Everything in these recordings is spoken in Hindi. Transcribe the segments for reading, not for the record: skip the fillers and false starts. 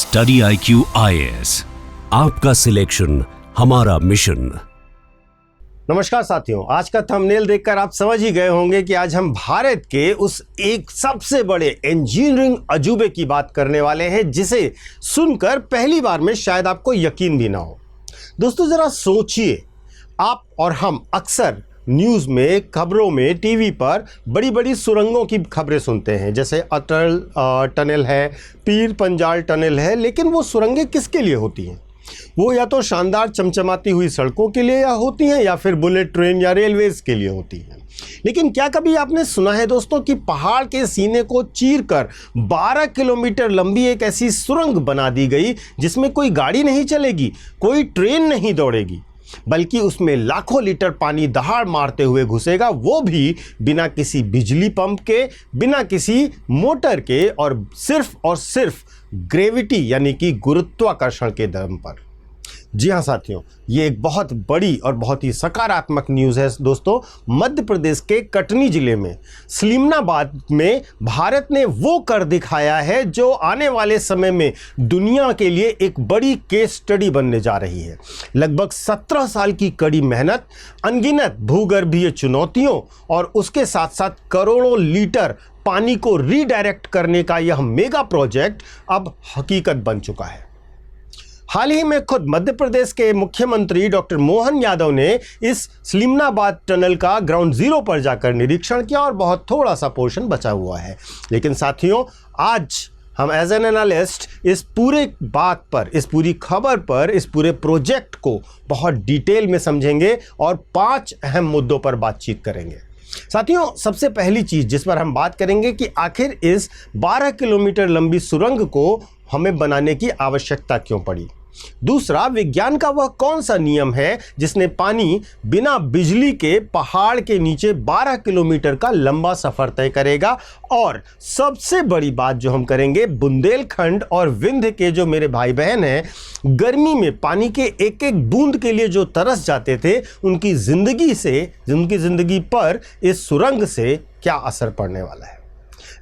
स्टडी IQ IAS, आपका सिलेक्शन हमारा मिशन। नमस्कार साथियों, आज का थंबनेल देखकर आप समझ ही गए होंगे कि आज हम भारत के उस एक सबसे बड़े इंजीनियरिंग अजूबे की बात करने वाले हैं जिसे सुनकर पहली बार में शायद आपको यकीन भी ना हो। दोस्तों जरा सोचिए, आप और हम अक्सर न्यूज़ में, खबरों में, टीवी पर बड़ी बड़ी सुरंगों की खबरें सुनते हैं, जैसे अटल टनल है, पीर पंजाल टनल है। लेकिन वो सुरंगें किसके लिए होती हैं? वो या तो शानदार चमचमाती हुई सड़कों के लिए या होती हैं, या फिर बुलेट ट्रेन या रेलवेज के लिए होती हैं। लेकिन क्या कभी आपने सुना है दोस्तों कि पहाड़ के सीने को चीरकर 12 किलोमीटर लंबी एक ऐसी सुरंग बना दी गई जिसमें कोई गाड़ी नहीं चलेगी, कोई ट्रेन नहीं दौड़ेगी, बल्कि उसमें लाखों लीटर पानी दहाड़ मारते हुए घुसेगा, वो भी बिना किसी बिजली पंप के, बिना किसी मोटर के, और सिर्फ ग्रेविटी यानी कि गुरुत्वाकर्षण के दम पर। जी हाँ साथियों, ये एक बहुत बड़ी और बहुत ही सकारात्मक न्यूज़ है दोस्तों। मध्य प्रदेश के कटनी जिले में सलीमनाबाद में भारत ने वो कर दिखाया है जो आने वाले समय में दुनिया के लिए एक बड़ी केस स्टडी बनने जा रही है। लगभग 17 साल की कड़ी मेहनत, अनगिनत भूगर्भीय चुनौतियों और उसके साथ साथ करोड़ों लीटर पानी को रीडायरेक्ट करने का यह मेगा प्रोजेक्ट अब हकीकत बन चुका है। हाल ही में खुद मध्य प्रदेश के मुख्यमंत्री डॉक्टर मोहन यादव ने इस सलीमनाबाद टनल का ग्राउंड जीरो पर जाकर निरीक्षण किया और बहुत थोड़ा सा पोर्शन बचा हुआ है। लेकिन साथियों, आज हम एज एन एनालिस्ट इस पूरे बात पर, इस पूरी खबर पर, इस पूरे प्रोजेक्ट को बहुत डिटेल में समझेंगे और 5 अहम मुद्दों पर बातचीत करेंगे। साथियों, सबसे पहली चीज जिस पर हम बात करेंगे कि आखिर इस 12 किलोमीटर लंबी सुरंग को हमें बनाने की आवश्यकता क्यों पड़ी। दूसरा, विज्ञान का वह कौन सा नियम है जिसने पानी बिना बिजली के पहाड़ के नीचे 12 किलोमीटर का लंबा सफर तय करेगा। और सबसे बड़ी बात जो हम करेंगे, बुंदेलखंड और विंध्य के जो मेरे भाई बहन हैं, गर्मी में पानी के एक एक बूंद के लिए जो तरस जाते थे, उनकी जिंदगी पर इस सुरंग से क्या असर पड़ने वाला है।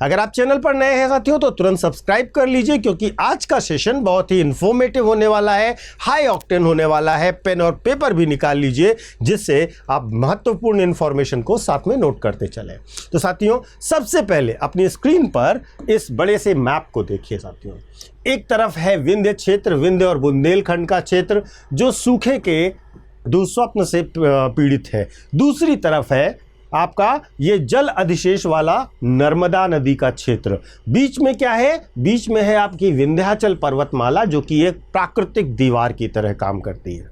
अगर आप चैनल पर नए हैं साथियों तो तुरंत सब्सक्राइब कर लीजिए, क्योंकि आज का सेशन बहुत ही इंफॉर्मेटिव होने वाला है, हाई ऑक्टेन होने वाला है। पेन और पेपर भी निकाल लीजिए जिससे आप महत्वपूर्ण इंफॉर्मेशन को साथ में नोट करते चलें। तो साथियों, सबसे पहले अपनी स्क्रीन पर इस बड़े से मैप को देखिए साथियों। एक तरफ है विंध्य क्षेत्र, विंध्य और बुंदेलखंड का क्षेत्र जो सूखे के दुस्वप्न से पीड़ित है। दूसरी तरफ है आपका ये जल अधिशेष वाला नर्मदा नदी का क्षेत्र। बीच में क्या है? बीच में है आपकी विंध्याचल पर्वतमाला, जो कि एक प्राकृतिक दीवार की तरह काम करती है।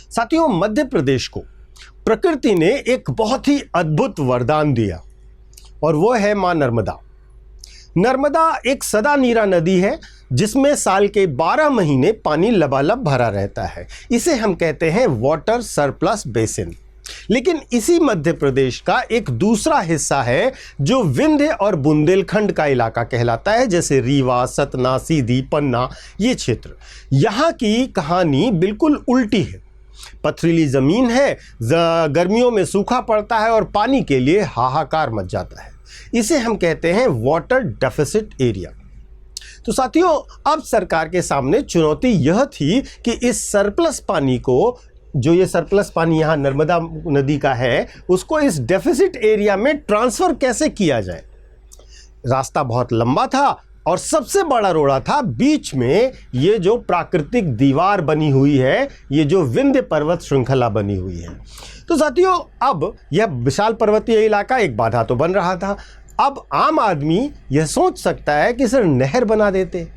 साथियों, मध्य प्रदेश को प्रकृति ने एक बहुत ही अद्भुत वरदान दिया और वो है मां नर्मदा। नर्मदा एक सदा नीरा नदी है जिसमें साल के 12 महीने पानी लबालब भरा रहता है। इसे हम कहते हैं वाटर सरप्लस बेसिन। लेकिन इसी मध्य प्रदेश का एक दूसरा हिस्सा है जो विंध्य और बुंदेलखंड का इलाका कहलाता है, जैसे रीवा, सतना, सीधी, पन्ना, ये क्षेत्र। यहाँ की कहानी बिल्कुल उल्टी है। पथरीली जमीन है, गर्मियों में सूखा पड़ता है और पानी के लिए हाहाकार मच जाता है। इसे हम कहते हैं वाटर डेफिसिट एरिया। तो साथियों, अब सरकार के सामने चुनौती यह थी कि इस सरप्लस पानी को, जो ये सरप्लस पानी यहाँ नर्मदा नदी का है, उसको इस डेफिसिट एरिया में ट्रांसफ़र कैसे किया जाए। रास्ता बहुत लंबा था और सबसे बड़ा रोड़ा था बीच में ये जो प्राकृतिक दीवार बनी हुई है, ये जो विंध्य पर्वत श्रृंखला बनी हुई है। तो साथियों, अब यह विशाल पर्वतीय इलाका एक बाधा तो बन रहा था। अब आम आदमी यह सोच सकता है कि सिर्फ नहर बना देते,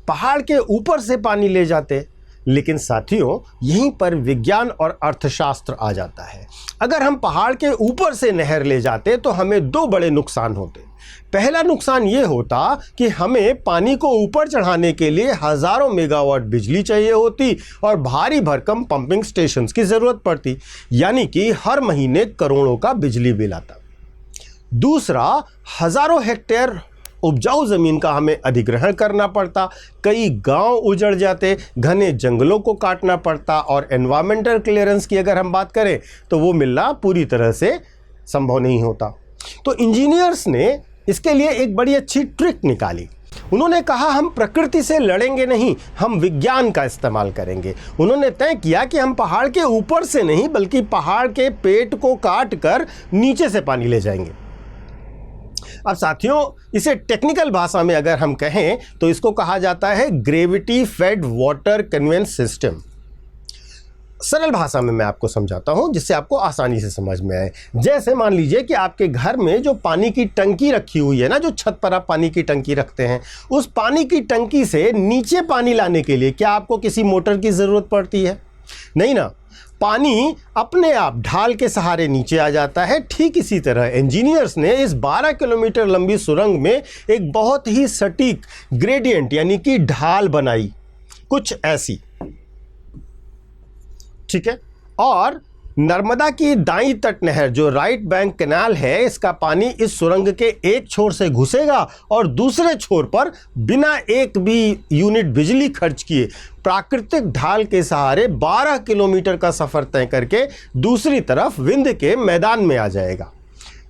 पहाड़ के ऊपर से पानी ले जाते। लेकिन साथियों, यहीं पर विज्ञान और अर्थशास्त्र आ जाता है। अगर हम पहाड़ के ऊपर से नहर ले जाते तो हमें 2 बड़े नुकसान होते। पहला नुकसान ये होता कि हमें पानी को ऊपर चढ़ाने के लिए हजारों मेगावाट बिजली चाहिए होती और भारी भरकम पंपिंग स्टेशंस की ज़रूरत पड़ती, यानी कि हर महीने करोड़ों का बिजली बिल आता। दूसरा, हजारों हेक्टेयर उपजाऊ ज़मीन का हमें अधिग्रहण करना पड़ता, कई गांव उजड़ जाते, घने जंगलों को काटना पड़ता, और एनवायरमेंटल क्लियरेंस की अगर हम बात करें तो वो मिलना पूरी तरह से संभव नहीं होता। तो इंजीनियर्स ने इसके लिए एक बड़ी अच्छी ट्रिक निकाली। उन्होंने कहा हम प्रकृति से लड़ेंगे नहीं, हम विज्ञान का इस्तेमाल करेंगे। उन्होंने तय किया कि हम पहाड़ के ऊपर से नहीं बल्कि पहाड़ के पेट को काट कर नीचे से पानी ले जाएंगे। अब साथियों, इसे टेक्निकल भाषा में अगर हम कहें तो इसको कहा जाता है gravity fed water conveyance system. सरल भाषा में मैं आपको समझाता हूं जिससे आपको आसानी से समझ में आए। जैसे मान लीजिए कि आपके घर में जो पानी की टंकी रखी हुई है ना, जो छत पर आप पानी की टंकी रखते हैं, उस पानी की टंकी से नीचे पानी लाने के लिए क्या आपको किसी मोटर की ज़रूरत पड़ती है? नहीं ना, पानी अपने आप ढाल के सहारे नीचे आ जाता है। ठीक इसी तरह इंजीनियर्स ने इस 12 किलोमीटर लंबी सुरंग में एक बहुत ही सटीक ग्रेडियंट यानी कि ढाल बनाई, कुछ ऐसी, ठीक है। और नर्मदा की दाईं तट नहर जो राइट बैंक कैनाल है, इसका पानी इस सुरंग के एक छोर से घुसेगा और दूसरे छोर पर बिना एक भी यूनिट बिजली खर्च किए प्राकृतिक ढाल के सहारे 12 किलोमीटर का सफर तय करके दूसरी तरफ विंध्य के मैदान में आ जाएगा।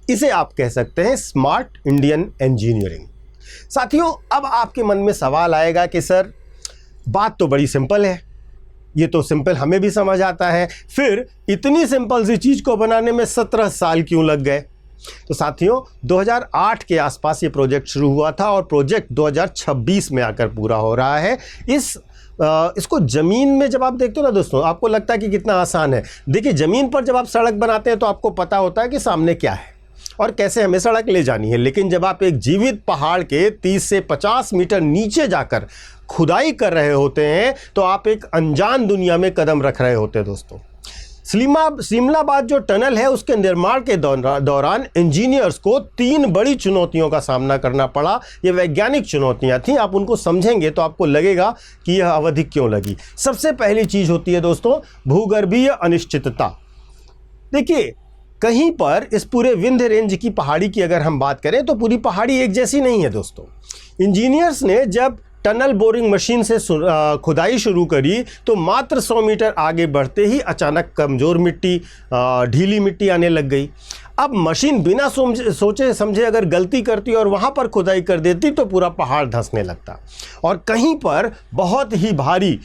इसे आप कह सकते हैं स्मार्ट इंडियन इंजीनियरिंग। साथियों, अब आपके मन में सवाल आएगा कि सर बात तो बड़ी सिंपल है, ये तो सिंपल हमें भी समझ आता है, फिर इतनी सिंपल सी चीज़ को बनाने में 17 साल क्यों लग गए? तो साथियों, 2008 के आसपास ये प्रोजेक्ट शुरू हुआ था और प्रोजेक्ट 2026 में आकर पूरा हो रहा है। इसको ज़मीन में जब आप देखते हो ना दोस्तों, आपको लगता है कि कितना आसान है। देखिए, ज़मीन पर जब आप सड़क बनाते हैं तो आपको पता होता है कि सामने क्या है और कैसे हमें सड़क ले जानी है। लेकिन जब आप एक जीवित पहाड़ के 30 से 50 मीटर नीचे जाकर खुदाई कर रहे होते हैं तो आप एक अनजान दुनिया में कदम रख रहे होते हैं दोस्तों। सिमलाबाद जो टनल है उसके निर्माण के दौरान इंजीनियर्स को 3 बड़ी चुनौतियों का सामना करना पड़ा। ये वैज्ञानिक चुनौतियां थी, आप उनको समझेंगे तो आपको लगेगा कि यह अवधि क्यों लगी। सबसे पहली चीज़ होती है दोस्तों भूगर्भीय अनिश्चितता। देखिए, कहीं पर इस पूरे विंध्य रेंज की पहाड़ी की अगर हम बात करें तो पूरी पहाड़ी एक जैसी नहीं है दोस्तों। इंजीनियर्स ने जब टनल बोरिंग मशीन से खुदाई शुरू करी तो मात्र 100 मीटर आगे बढ़ते ही अचानक कमज़ोर मिट्टी, ढीली मिट्टी आने लग गई। अब मशीन बिना सोचे समझे अगर गलती करती और वहाँ पर खुदाई कर देती तो पूरा पहाड़ धंसने लगता। और कहीं पर बहुत ही भारी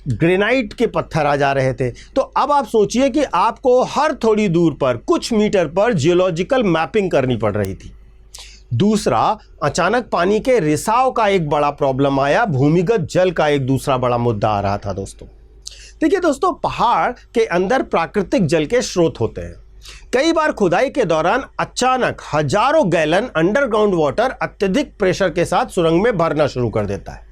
ग्रेनाइट के पत्थर आ जा रहे थे। तो अब आप सोचिए कि आपको हर थोड़ी दूर पर कुछ मीटर पर जियोलॉजिकल मैपिंग करनी पड़ रही थी। दूसरा, अचानक पानी के रिसाव का एक बड़ा प्रॉब्लम आया, भूमिगत जल का एक दूसरा बड़ा मुद्दा आ रहा था दोस्तों। देखिए दोस्तों, पहाड़ के अंदर प्राकृतिक जल के स्रोत होते हैं। कई बार खुदाई के दौरान अचानक हजारों गैलन अंडरग्राउंड वाटर अत्यधिक प्रेशर के साथ सुरंग में भरना शुरू कर देता है।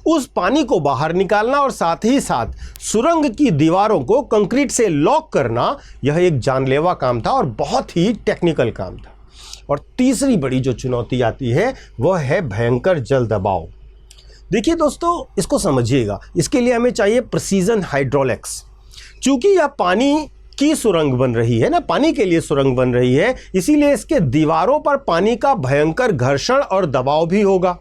उस पानी को बाहर निकालना और साथ ही साथ सुरंग की दीवारों को कंक्रीट से लॉक करना, यह एक जानलेवा काम था और बहुत ही टेक्निकल काम था। और तीसरी बड़ी जो चुनौती आती है वह है भयंकर जल दबाव। देखिए दोस्तों, इसको समझिएगा, इसके लिए हमें चाहिए प्रिसीजन हाइड्रोलिक्स। चूंकि यह पानी की सुरंग बन रही है ना, पानी के लिए सुरंग बन रही है, इसीलिए इसके दीवारों पर पानी का भयंकर घर्षण और दबाव भी होगा।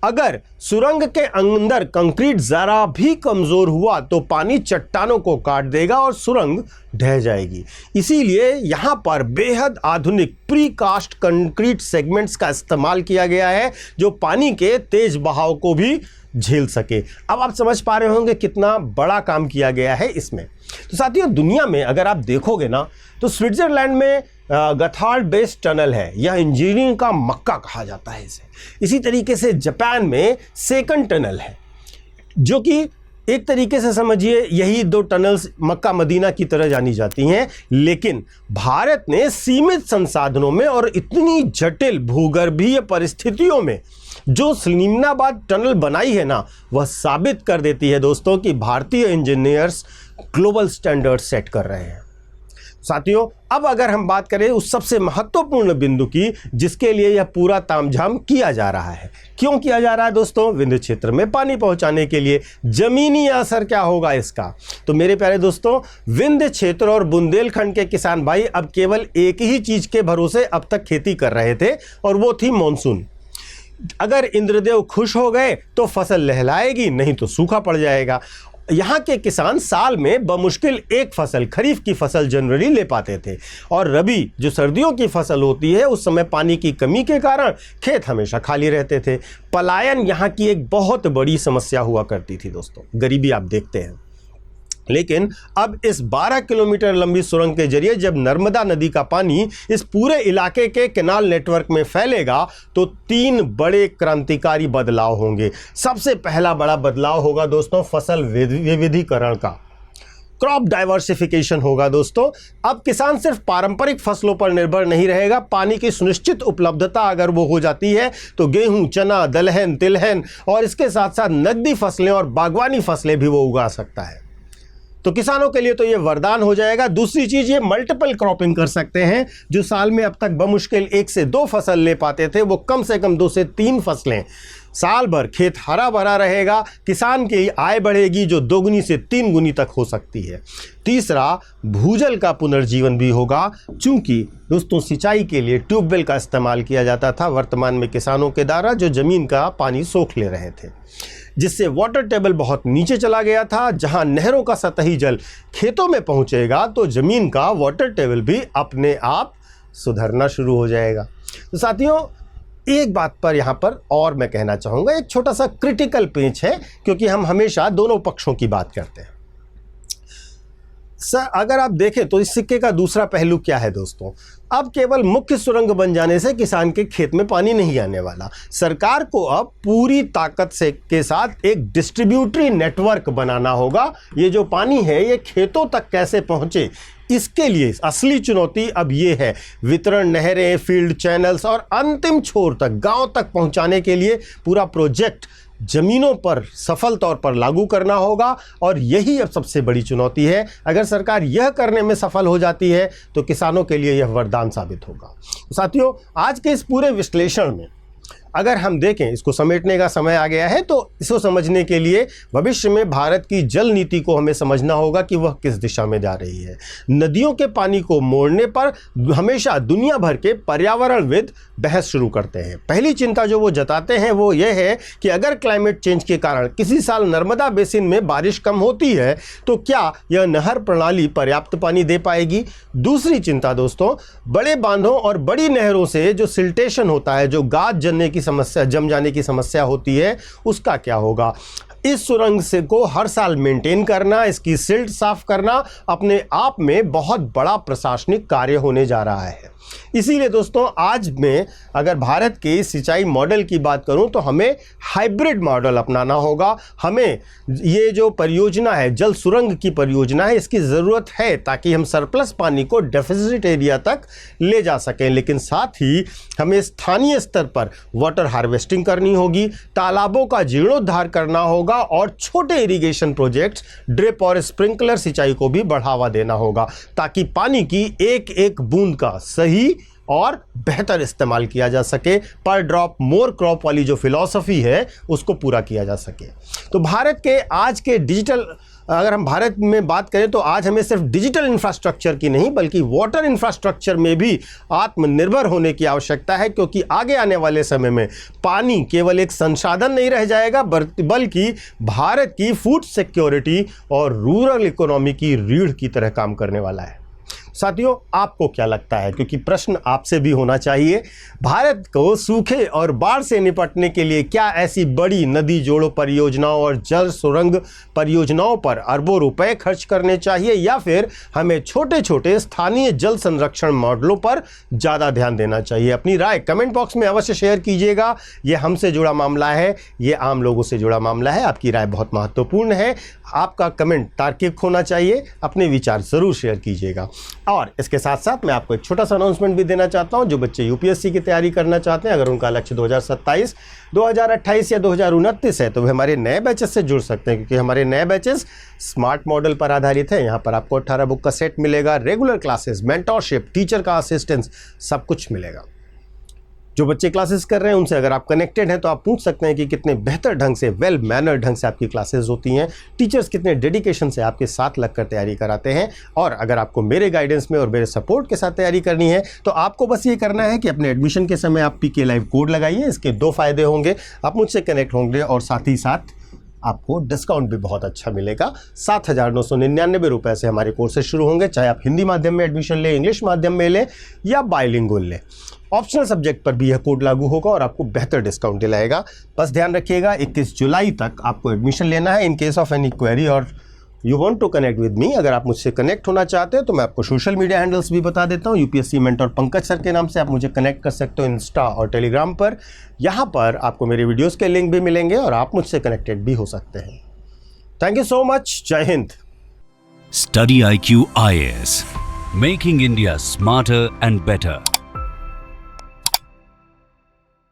अगर सुरंग के अंदर कंक्रीट जरा भी कमजोर हुआ तो पानी चट्टानों को काट देगा और सुरंग ढह जाएगी। इसीलिए यहां पर बेहद आधुनिक प्रीकास्ट कंक्रीट सेगमेंट्स का इस्तेमाल किया गया है जो पानी के तेज बहाव को भी झेल सके। अब आप समझ पा रहे होंगे कितना बड़ा काम किया गया है इसमें। तो साथियों, दुनिया में अगर आप देखोगे ना तो स्विट्जरलैंड में गथार्ड बेस्ड टनल है, यह इंजीनियरिंग का मक्का कहा जाता है इसे। इसी तरीके से जापान में सेकंड टनल है, जो कि एक तरीके से समझिए यही 2 टनल्स मक्का मदीना की तरह जानी जाती हैं। लेकिन भारत ने सीमित संसाधनों में और इतनी जटिल भूगर्भीय परिस्थितियों में जो सिमलाबाद टनल बनाई है ना, वह साबित कर देती है दोस्तों कि भारतीय इंजीनियर्स ग्लोबल स्टैंडर्ड सेट कर रहे हैं। साथियों, अब अगर हम बात करें उस सबसे महत्वपूर्ण बिंदु की जिसके लिए यह पूरा तामझाम किया जा रहा है। क्यों किया जा रहा है दोस्तों? विंध्य क्षेत्र में पानी पहुंचाने के लिए। जमीनी असर क्या होगा इसका? तो मेरे प्यारे दोस्तों, विंध्य क्षेत्र और बुंदेलखंड के किसान भाई अब केवल एक ही चीज के भरोसे अब तक खेती कर रहे थे और वो थी मॉनसून। अगर इंद्रदेव खुश हो गए तो फसल लहलाएगी, नहीं तो सूखा पड़ जाएगा। यहाँ के किसान साल में बमुश्किल एक फसल, खरीफ की फसल जनरली ले पाते थे, और रबी जो सर्दियों की फसल होती है उस समय पानी की कमी के कारण खेत हमेशा खाली रहते थे। पलायन यहाँ की एक बहुत बड़ी समस्या हुआ करती थी दोस्तों, गरीबी आप देखते हैं। लेकिन अब इस 12 किलोमीटर लंबी सुरंग के जरिए जब नर्मदा नदी का पानी इस पूरे इलाके के कैनाल नेटवर्क में फैलेगा तो 3 बड़े क्रांतिकारी बदलाव होंगे। सबसे पहला बड़ा बदलाव होगा दोस्तों फसल विविधीकरण का, क्रॉप डाइवर्सिफिकेशन होगा दोस्तों। अब किसान सिर्फ पारंपरिक फसलों पर निर्भर नहीं रहेगा। पानी की सुनिश्चित उपलब्धता अगर वो हो जाती है तो गेहूं, चना, दलहन, तिलहन और इसके साथ साथ नकदी फसलें और बागवानी फसलें भी वो उगा सकता है। तो किसानों के लिए तो ये वरदान हो जाएगा। दूसरी चीज, ये मल्टीपल क्रॉपिंग कर सकते हैं। जो साल में अब तक बमुश्किल 1 से 2 फसल ले पाते थे वो कम से कम 2 से 3 फसलें, साल भर खेत हरा भरा रहेगा, किसान की आय बढ़ेगी जो 2 गुनी से 3 गुनी तक हो सकती है। तीसरा, भूजल का पुनर्जीवन भी होगा। चूंकि दोस्तों सिंचाई के लिए ट्यूबवेल का इस्तेमाल किया जाता था, वर्तमान में किसानों के द्वारा जो जमीन का पानी सोख ले रहे थे, जिससे वाटर टेबल बहुत नीचे चला गया था। जहां नहरों का सतही जल खेतों में पहुंचेगा तो जमीन का वाटर टेबल भी अपने आप सुधरना शुरू हो जाएगा। तो साथियों, एक बात पर यहाँ पर और मैं कहना चाहूँगा, एक छोटा सा क्रिटिकल पेंच है, क्योंकि हम हमेशा दोनों पक्षों की बात करते हैं। सर, अगर आप देखें तो इस सिक्के का दूसरा पहलू क्या है दोस्तों, अब केवल मुख्य सुरंग बन जाने से किसान के खेत में पानी नहीं आने वाला। सरकार को अब पूरी ताकत से के साथ एक डिस्ट्रीब्यूटरी नेटवर्क बनाना होगा। ये जो पानी है ये खेतों तक कैसे पहुंचे, इसके लिए असली चुनौती अब ये है वितरण नहरें, फील्ड चैनल्स और अंतिम छोर तक, गांव तक पहुंचाने के लिए पूरा प्रोजेक्ट जमीनों पर सफल तौर पर लागू करना होगा। और यही अब सबसे बड़ी चुनौती है। अगर सरकार यह करने में सफल हो जाती है तो किसानों के लिए यह वरदान साबित होगा। साथियों, आज के इस पूरे विश्लेषण में अगर हम देखें, इसको समेटने का समय आ गया है, तो इसको समझने के लिए भविष्य में भारत की जल नीति को हमें समझना होगा कि वह किस दिशा में जा रही है। नदियों के पानी को मोड़ने पर हमेशा दुनिया भर के पर्यावरणविद बहस शुरू करते हैं। पहली चिंता जो वो जताते हैं वो ये है कि अगर क्लाइमेट चेंज के कारण किसी साल नर्मदा बेसिन में बारिश कम होती है तो क्या यह नहर प्रणाली पर्याप्त पानी दे पाएगी। दूसरी चिंता दोस्तों, बड़े बांधों और बड़ी नहरों से जो सिल्टेशन होता है, जो गाद जमने की समस्या, जम जाने की समस्या होती है, उसका क्या होगा। इस सुरंग से को हर साल मेंटेन करना, इसकी सिल्ट साफ करना अपने आप में बहुत बड़ा प्रशासनिक कार्य होने जा रहा है। इसीलिए दोस्तों, आज मैं अगर भारत के सिंचाई मॉडल की बात करूं तो हमें हाइब्रिड मॉडल अपनाना होगा। हमें ये जो परियोजना है, जल सुरंग की परियोजना है, इसकी ज़रूरत है ताकि हम सरप्लस पानी को डेफिसिट एरिया तक ले जा सकें। लेकिन साथ ही हमें स्थानीय स्तर पर वाटर हार्वेस्टिंग करनी होगी, तालाबों का जीर्णोद्धार करना होगा और छोटे इरिगेशन प्रोजेक्ट्स, ड्रिप और स्प्रिंकलर सिंचाई को भी बढ़ावा देना होगा ताकि पानी की एक एक बूंद का सही और बेहतर इस्तेमाल किया जा सके। पर ड्रॉप मोर क्रॉप वाली जो फिलॉसफी है उसको पूरा किया जा सके। तो भारत के आज के डिजिटल, अगर हम भारत में बात करें तो आज हमें सिर्फ डिजिटल इंफ्रास्ट्रक्चर की नहीं बल्कि वाटर इंफ्रास्ट्रक्चर में भी आत्मनिर्भर होने की आवश्यकता है, क्योंकि आगे आने वाले समय में पानी केवल एक संसाधन नहीं रह जाएगा बल्कि भारत की फूड सिक्योरिटी और रूरल इकोनॉमी की रीढ़ की तरह काम करने वाला है। साथियों, आपको क्या लगता है, क्योंकि प्रश्न आपसे भी होना चाहिए, भारत को सूखे और बाढ़ से निपटने के लिए क्या ऐसी बड़ी नदी जोड़ो परियोजनाओं और जल सुरंग परियोजनाओं पर अरबों रुपए खर्च करने चाहिए, या फिर हमें छोटे छोटे स्थानीय जल संरक्षण मॉडलों पर ज़्यादा ध्यान देना चाहिए। अपनी राय कमेंट बॉक्स में अवश्य शेयर कीजिएगा। ये हमसे जुड़ा मामला है, ये आम लोगों से जुड़ा मामला है। आपकी राय बहुत महत्वपूर्ण है। आपका कमेंट तार्किक होना चाहिए। अपने विचार ज़रूर शेयर कीजिएगा। और इसके साथ साथ मैं आपको एक छोटा सा अनाउंसमेंट भी देना चाहता हूं। जो बच्चे यूपीएससी की तैयारी करना चाहते हैं, अगर उनका लक्ष्य 2027, 2028 या 2029 है तो वे हमारे नए बैचेस से जुड़ सकते हैं, क्योंकि हमारे नए बैचेस स्मार्ट मॉडल पर आधारित है। यहाँ पर आपको 18 बुक का सेट मिलेगा, रेगुलर क्लासेस, मेंटरशिप, टीचर का असिस्टेंस, सब कुछ मिलेगा। जो बच्चे क्लासेस कर रहे हैं उनसे अगर आप कनेक्टेड हैं तो आप पूछ सकते हैं कि कितने बेहतर ढंग से, वेल मैनर ढंग से आपकी क्लासेस होती हैं, टीचर्स कितने डेडिकेशन से आपके साथ लगकर तैयारी कराते हैं। और अगर आपको मेरे गाइडेंस में और मेरे सपोर्ट के साथ तैयारी करनी है तो आपको बस ये करना है कि अपने एडमिशन के समय आप PK लाइव कोड लगाइए। इसके 2 फायदे होंगे, आप मुझसे कनेक्ट होंगे और साथ ही साथ आपको डिस्काउंट भी बहुत अच्छा मिलेगा। 7,999 रुपये से हमारे कोर्सेज शुरू होंगे, चाहे आप हिंदी माध्यम में एडमिशन लें, इंग्लिश माध्यम में लें या बाइलिंगुअल लें। ऑप्शनल सब्जेक्ट पर भी यह कोड लागू होगा और आपको बेहतर डिस्काउंट दिलाएगा। बस ध्यान रखिएगा 21 जुलाई तक आपको एडमिशन लेना है। In case of any query और you want to connect with me, अगर आप मुझसे कनेक्ट होना चाहते हैं तो मैं आपको सोशल मीडिया हैंडल्स भी बता देता हूँ। यूपीएससी मेंटर पंकज सर के नाम से आप मुझे कनेक्ट कर सकते हो इंस्टा और टेलीग्राम पर। यहाँ पर आपको मेरे वीडियोस के लिंक भी मिलेंगे और आप मुझसे कनेक्टेड भी हो सकते हैं। Thank you so much. जय Hind. Study IQ IAS, making India smarter and better.